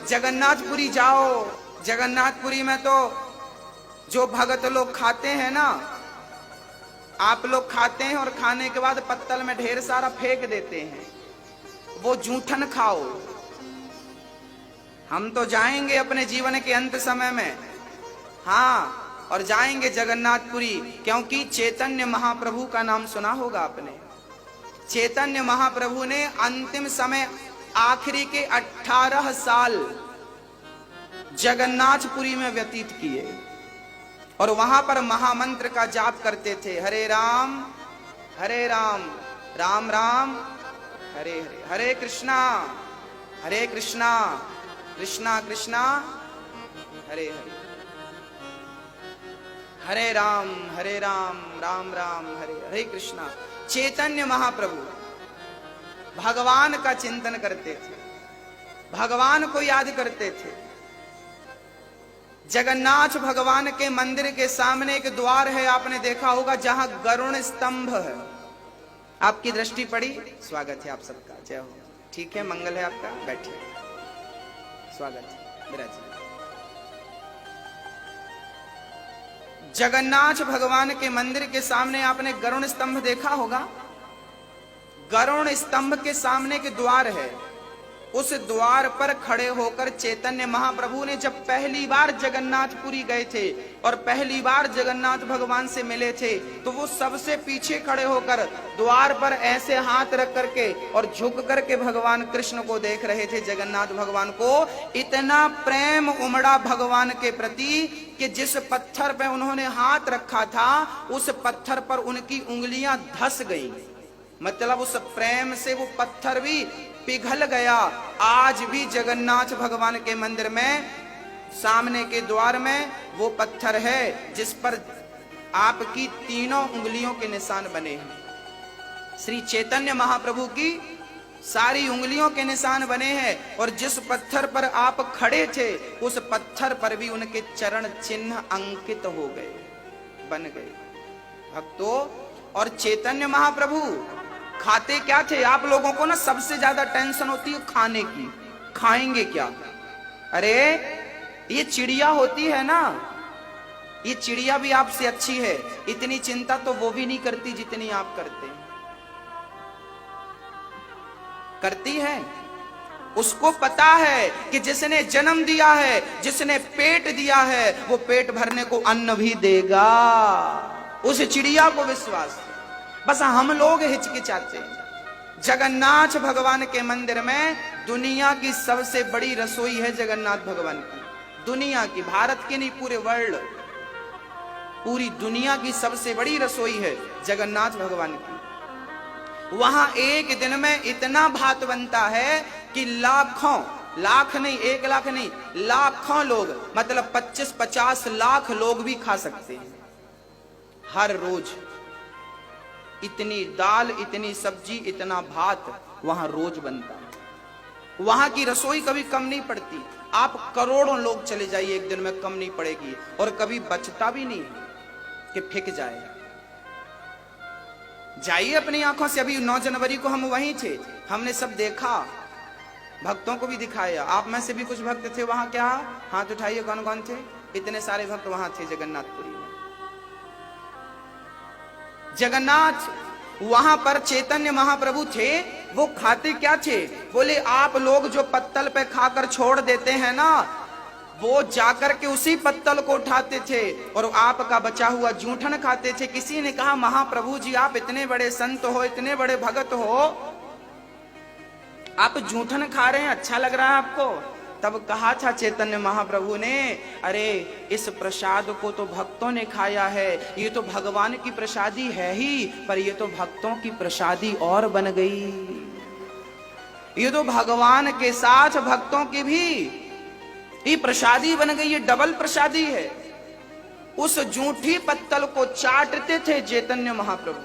जगन्नाथपुरी जाओ। जगन्नाथपुरी में तो जो भगत लोग खाते हैं ना, आप लोग खाते हैं और खाने के बाद पत्तल में ढेर सारा फेंक देते हैं, वो जूठन खाओ। हम तो जाएंगे अपने जीवन के अंत समय में, हाँ, और जाएंगे जगन्नाथपुरी, क्योंकि चैतन्य महाप्रभु का नाम सुना होगा आपने। चैतन्य महाप्रभु ने अंतिम समय आखिरी के 18 साल जगन्नाथपुरी में व्यतीत किए और वहां पर महामंत्र का जाप करते थे। हरे राम राम राम हरे हरे, हरे कृष्णा कृष्णा कृष्णा हरे हरे, हरे राम राम राम हरे हरे कृष्णा। चैतन्य महाप्रभु भगवान का चिंतन करते थे, भगवान को याद करते थे। जगन्नाथ भगवान के मंदिर के सामने एक द्वार है, आपने देखा होगा, जहां गरुड़ स्तंभ है। आपकी दृष्टि पड़ी? स्वागत है आप सबका, जय हो। ठीक है, मंगल है आपका, बैठिए, स्वागत है, विराजिए। जगन्नाथ भगवान के मंदिर के सामने आपने गरुड़ स्तंभ देखा होगा। गरुड़ स्तंभ के सामने के द्वार है, उस द्वार पर खड़े होकर चैतन्य महाप्रभु ने जब पहली बार जगन्नाथपुरी गए थे और पहली बार जगन्नाथ भगवान से मिले थे, तो वो सबसे पीछे खड़े होकर द्वार पर ऐसे हाथ रख करके और झुक करके भगवान कृष्ण को देख रहे थे। जगन्नाथ भगवान को इतना प्रेम उमड़ा भगवान के प्रति कि जिस पत्थर पे उन्होंने हाथ रखा था, उस पत्थर पर उनकी उंगलियां धस गई। मतलब उस प्रेम से वो पत्थर भी पिघल गया। आज भी जगन्नाथ भगवान के मंदिर में सामने के द्वार में वो पत्थर है जिस पर आपकी तीनों उंगलियों के निशान बने हैं। श्री चैतन्य महाप्रभु की सारी उंगलियों के निशान बने हैं और जिस पत्थर पर आप खड़े थे, उस पत्थर पर भी उनके चरण चिन्ह अंकित हो गए, बन गए। भक्तों, और चैतन्य महाप्रभु खाते क्या थे? आप लोगों को ना सबसे ज्यादा टेंशन होती है खाने की, खाएंगे क्या? अरे ये चिड़िया होती है ना, ये चिड़िया भी आपसे अच्छी है, इतनी चिंता तो वो भी नहीं करती जितनी आप करते हैं। करती है? उसको पता है कि जिसने जन्म दिया है, जिसने पेट दिया है, वो पेट भरने को अन्न भी देगा। उस चिड़िया को विश्वास है। बस हम लोग हिचकिचाते हैं। जगन्नाथ भगवान के मंदिर में दुनिया की सबसे बड़ी रसोई है जगन्नाथ भगवान की, दुनिया की, भारत की नहीं, पूरे वर्ल्ड, पूरी दुनिया की सबसे बड़ी रसोई है जगन्नाथ भगवान की। वहां एक दिन में इतना भात बनता है कि लाखों, लाख नहीं, 1 लाख नहीं, लाखों लोग, मतलब 25-50 लाख लोग भी खा सकते हैं हर रोज। इतनी दाल, इतनी सब्जी, इतना भात वहां रोज बनता है। वहां की रसोई कभी कम नहीं पड़ती। आप करोड़ों लोग चले जाइए, एक दिन में कम नहीं पड़ेगी, और कभी बचता भी नहीं कि फेंक जाए। जाइए अपनी आंखों से। अभी 9 जनवरी को हम वहीं थे, हमने सब देखा, भक्तों को भी दिखाया। आप में से भी कुछ भक्त थे वहां क्या? हाथ उठाइए, कौन कौन थे? इतने सारे भक्त वहां थे जगन्नाथपुरी में। जगन्नाथ, वहां पर चैतन्य महाप्रभु थे। वो खाते क्या थे? बोले आप लोग जो पत्तल पे खाकर छोड़ देते हैं ना, वो जाकर के उसी पत्तल को उठाते थे और आपका बचा हुआ जूठन खाते थे। किसी ने कहा महाप्रभु जी, आप इतने बड़े संत हो, इतने बड़े भगत हो, आप जूठन खा रहे हैं, अच्छा लग रहा है आपको? तब कहा था चैतन्य महाप्रभु ने, अरे इस प्रसाद को तो भक्तों ने खाया है, ये तो भगवान की प्रसादी है ही, पर ये तो भक्तों की प्रसादी और बन गई। ये तो भगवान के साथ भक्तों की भी ये प्रसादी बन गई, ये डबल प्रसादी है। उस जूठी पत्तल को चाटते थे चैतन्य महाप्रभु।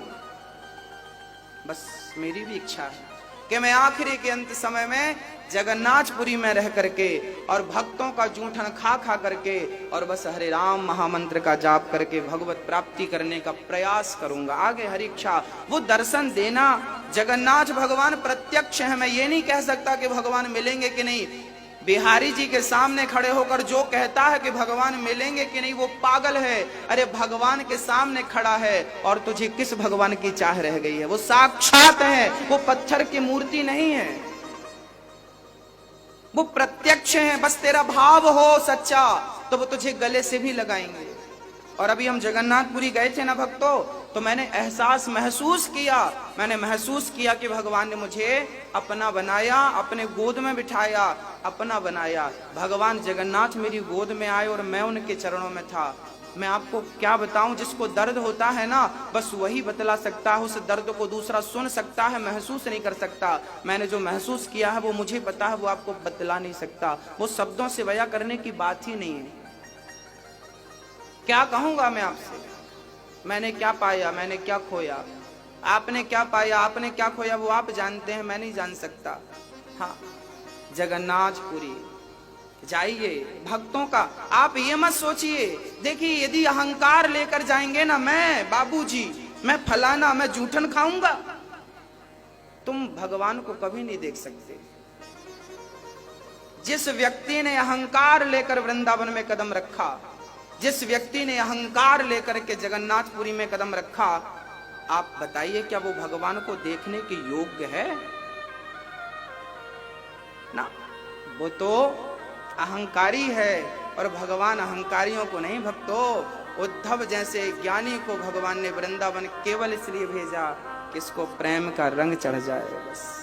बस मेरी भी इच्छा है कि मैं आखिरी के अंत समय में जगन्नाथपुरी में रह करके और भक्तों का जूठन खा खा करके और बस हरे राम महामंत्र का जाप करके भगवत प्राप्ति करने का प्रयास करूंगा। आगे हरि इच्छा, वो दर्शन देना। जगन्नाथ भगवान प्रत्यक्ष है, मैं ये नहीं कह सकता कि भगवान मिलेंगे कि नहीं, बिहारी जी के सामने खड़े होकर जो कहता है कि भगवान मिलेंगे कि नहीं, वो पागल है। अरे भगवान के सामने खड़ा है और तुझे किस भगवान की चाह रह गई है? वो साक्षात है, वो पत्थर की मूर्ति नहीं है, वो प्रत्यक्ष है। बस तेरा भाव हो सच्चा तो वो तुझे गले से भी लगाएंगे। और अभी हम जगन्नाथपुरी गए थे ना भक्तों, तो मैंने महसूस किया कि भगवान ने मुझे अपना बनाया, अपने गोद में बिठाया, अपना बनाया। भगवान जगन्नाथ मेरी गोद में आए और मैं उनके चरणों में था। मैं आपको क्या बताऊं, जिसको दर्द होता है ना, बस वही बतला सकता है। उस दर्द को दूसरा सुन सकता है, महसूस नहीं कर सकता। मैंने जो महसूस किया है वो मुझे पता है, वो आपको बतला नहीं सकता। वो शब्दों से बयां करने की बात ही नहीं है। क्या कहूंगा मैं आपसे? मैंने क्या पाया, मैंने क्या खोया, आपने क्या पाया, आपने क्या खोया, वो आप जानते हैं, मैं नहीं जान सकता। हाँ, जगन्नाथपुरी जाइए भक्तों का। आप ये मत सोचिए, देखिए यदि अहंकार लेकर जाएंगे ना, मैं बाबूजी, मैं फलाना, मैं जूठन खाऊंगा, तुम भगवान को कभी नहीं देख सकते। जिस व्यक्ति ने अहंकार लेकर वृंदावन में कदम रखा, जिस व्यक्ति ने अहंकार लेकर के जगन्नाथपुरी में कदम रखा, आप बताइए क्या वो भगवान को देखने के योग्य है ना? वो तो अहंकारी है, और भगवान अहंकारियों को नहीं भक्तों। उद्धव जैसे ज्ञानी को भगवान ने वृंदावन केवल इसलिए भेजा कि इसको प्रेम का रंग चढ़ जाए बस।